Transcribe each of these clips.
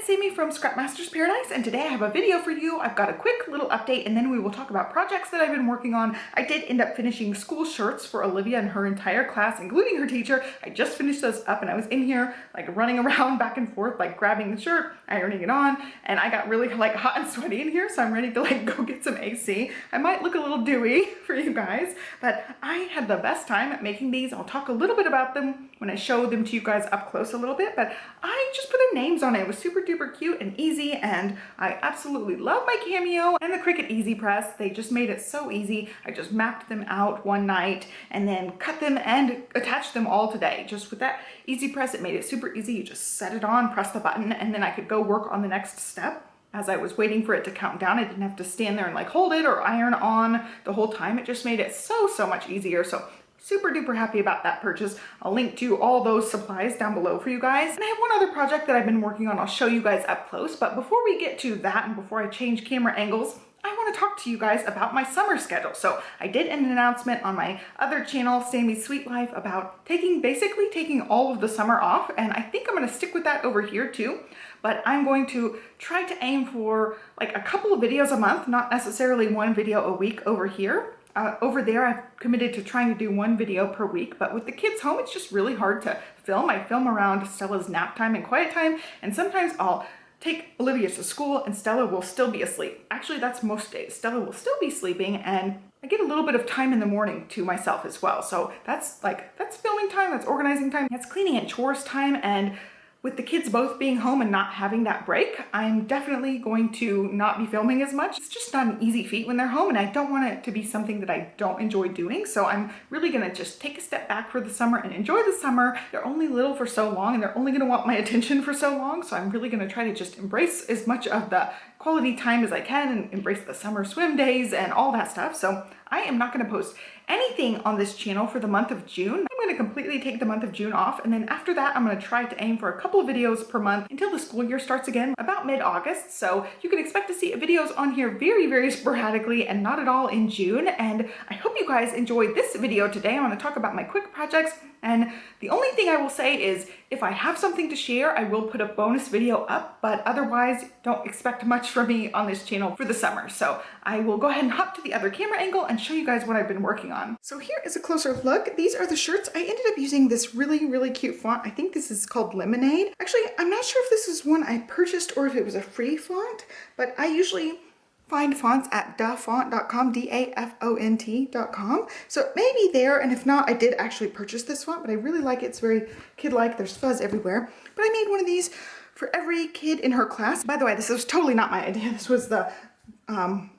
it's Amy from Scrap Masters Paradise, and today I have a video for you. I've got a quick little update and then we will talk about projects that I've been working on. I did end up finishing school shirts for Olivia and her entire class, including her teacher. I just finished those up and I was in here like running around back and forth, like grabbing the shirt, ironing it on, and I got really like hot and sweaty in here, so I'm ready to like go get some AC. I might look a little dewy for you guys, but I had the best time at making these. I'll talk a little bit about them when I show them to you guys up close a little bit, but I just put their names on it. It was super duper cute and easy, and I absolutely love my Cameo and the Cricut EasyPress. They just made it so easy. I just mapped them out one night and then cut them and attached them all today. Just with that EasyPress, it made it super easy. You just set it on, press the button, and then I could go work on the next step. As I was waiting for it to count down, I didn't have to stand there and like hold it or iron on the whole time. It just made it so much easier. So super duper happy about that purchase. I'll link to all those supplies down below for you guys. And I have one other project that I've been working on. I'll show you guys up close. But before we get to that and before I change camera angles, I want to talk to you guys about my summer schedule. So I did an announcement on my other channel, Sammy's Sweet Life, about basically taking all of the summer off. And I think I'm going to stick with that over here too. But I'm going to try to aim for like a couple of videos a month, not necessarily one video a week over here. Over there, I've committed to trying to do one video per week, but with the kids home, it's just really hard to film. I film around Stella's nap time and quiet time, and sometimes I'll take Olivia to school and Stella will still be asleep. Actually, that's most days. Stella will still be sleeping, and I get a little bit of time in the morning to myself as well. So that's filming time, that's organizing time, that's cleaning and chores time, and with the kids both being home and not having that break, I'm definitely going to not be filming as much. It's just not an easy feat when they're home, and I don't want it to be something that I don't enjoy doing. So I'm really gonna just take a step back for the summer and enjoy the summer. They're only little for so long and they're only gonna want my attention for so long. So I'm really gonna try to just embrace as much of the quality time as I can and embrace the summer swim days and all that stuff. So I am not gonna post anything on this channel for the month of June. I'm gonna completely take the month of June off, and then after that I'm gonna try to aim for a couple of videos per month until the school year starts again about mid-August. So you can expect to see videos on here very sporadically and not at all in June. And I hope you guys enjoyed this video today. I want to talk about my quick projects, and the only thing I will say is if I have something to share, I will put a bonus video up, but otherwise don't expect much from me on this channel for the summer. So I will go ahead and hop to the other camera angle and show you guys what I've been working on. So here is a closer look. These are the shirts. I ended up using this really cute font. I think this is called Lemonade. Actually, I'm not sure if this is one I purchased or if it was a free font, but I usually find fonts at dafont.com, DAFONT.com. So it may be there, and if not, I did actually purchase this font, but I really like it. It's very kid-like. There's fuzz everywhere. But I made one of these for every kid in her class. By the way, this was totally not my idea. This was the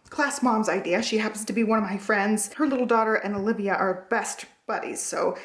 class mom's idea. She happens to be one of my friends. Her little daughter and Olivia are best buddies, so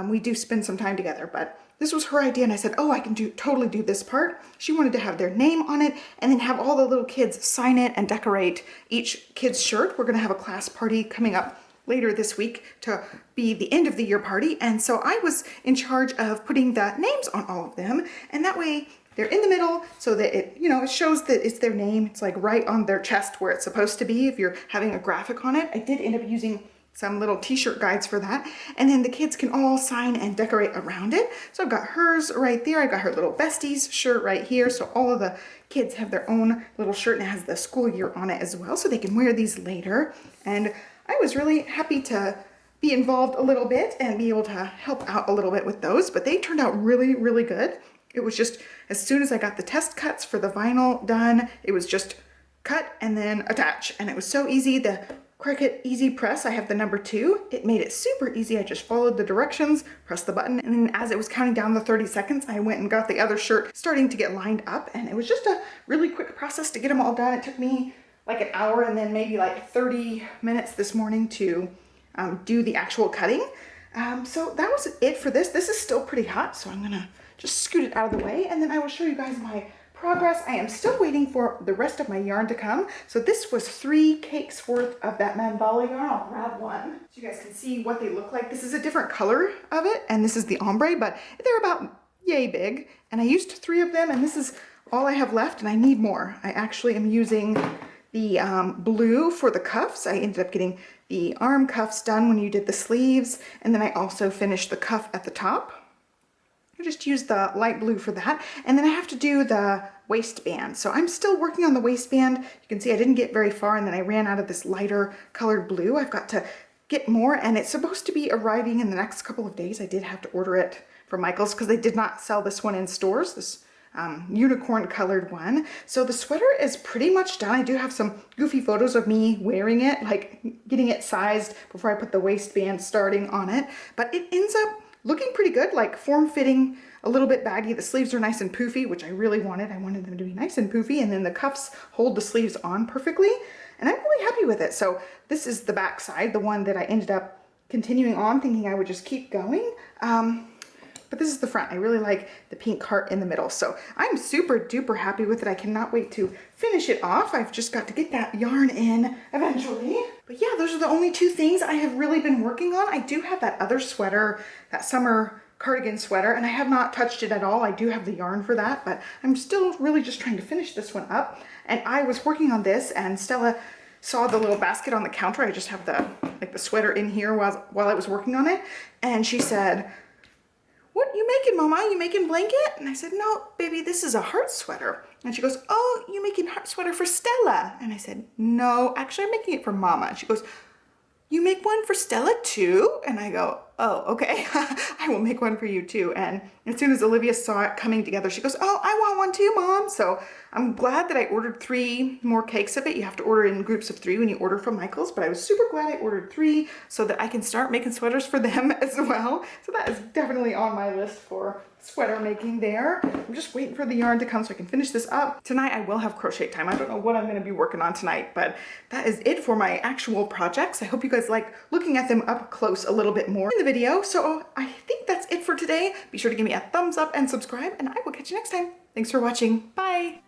we do spend some time together, but this was her idea, and I said, oh, I can totally do this part. She wanted to have their name on it and then have all the little kids sign it and decorate each kid's shirt. We're gonna have a class party coming up later this week to be the end of the year party, and so I was in charge of putting the names on all of them, and that way they're in the middle so that it, it shows that it's their name. It's like right on their chest where it's supposed to be if you're having a graphic on it. I did end up using some little t-shirt guides for that, and then the kids can all sign and decorate around it. So I've got hers right there. I got her little besties shirt right here, so all of the kids have their own little shirt, and it has the school year on it as well, so they can wear these later. And I was really happy to be involved a little bit and be able to help out a little bit with those, but they turned out really good. It was just, as soon as I got the test cuts for the vinyl done, it was just cut and then attach, and it was so easy. The Cricut EasyPress, I have the number 2. It made it super easy. I just followed the directions, pressed the button, and then as it was counting down the 30 seconds, I went and got the other shirt starting to get lined up, and it was just a really quick process to get them all done. It took me like an hour and then maybe like 30 minutes this morning to do the actual cutting. So that was it for this. This is still pretty hot, so I'm gonna just scoot it out of the way, and then I will show you guys my progress. I am still waiting for the rest of my yarn to come. So this was 3 cakes worth of that mandala yarn. I'll grab one so you guys can see what they look like. This is a different color of it, and this is the ombre, but they're about yay big. And I used 3 of them, and this is all I have left, and I need more. I actually am using the blue for the cuffs. I ended up getting the arm cuffs done when you did the sleeves, and then I also finished the cuff at the top. I just used the light blue for that. And then I have to do the waistband. So I'm still working on the waistband. You can see I didn't get very far and then I ran out of this lighter colored blue. I've got to get more and it's supposed to be arriving in the next couple of days. I did have to order it from Michael's because they did not sell this one in stores, this unicorn colored one. So the sweater is pretty much done. I do have some goofy photos of me wearing it, like getting it sized before I put the waistband starting on it. But it ends up looking pretty good, like form-fitting, a little bit baggy. The sleeves are nice and poofy, which I really wanted. I wanted them to be nice and poofy, and then the cuffs hold the sleeves on perfectly, and I'm really happy with it. So this is the back side, the one that I ended up continuing on, thinking I would just keep going. But this is the front. I really like the pink heart in the middle. So I'm super duper happy with it. I cannot wait to finish it off. I've just got to get that yarn in eventually. But yeah, those are the only two things I have really been working on. I do have that other sweater, that summer cardigan sweater, and I have not touched it at all. I do have the yarn for that, but I'm still really just trying to finish this one up. And I was working on this and Stella saw the little basket on the counter. I just have the sweater in here while I was working on it. And she said, "What you making, Mama? You making blanket?" And I said, "No, baby, this is a heart sweater." And she goes, "Oh, you making heart sweater for Stella?" And I said, "No, actually I'm making it for Mama." And she goes, "You make one for Stella too?" And I go, "Oh, okay, I will make one for you too." And as soon as Olivia saw it coming together, she goes, "Oh, I want one too, Mom." So I'm glad that I ordered 3 more cakes of it. You have to order in groups of 3 when you order from Michael's, but I was super glad I ordered 3 so that I can start making sweaters for them as well. So that is definitely on my list for sweater making there. I'm just waiting for the yarn to come so I can finish this up. Tonight I will have crochet time. I don't know what I'm going to be working on tonight, but that is it for my actual projects. I hope you guys like looking at them up close a little bit more in the video. So I think that's it for today. Be sure to give me a thumbs up and subscribe, and I will catch you next time. Thanks for watching. Bye.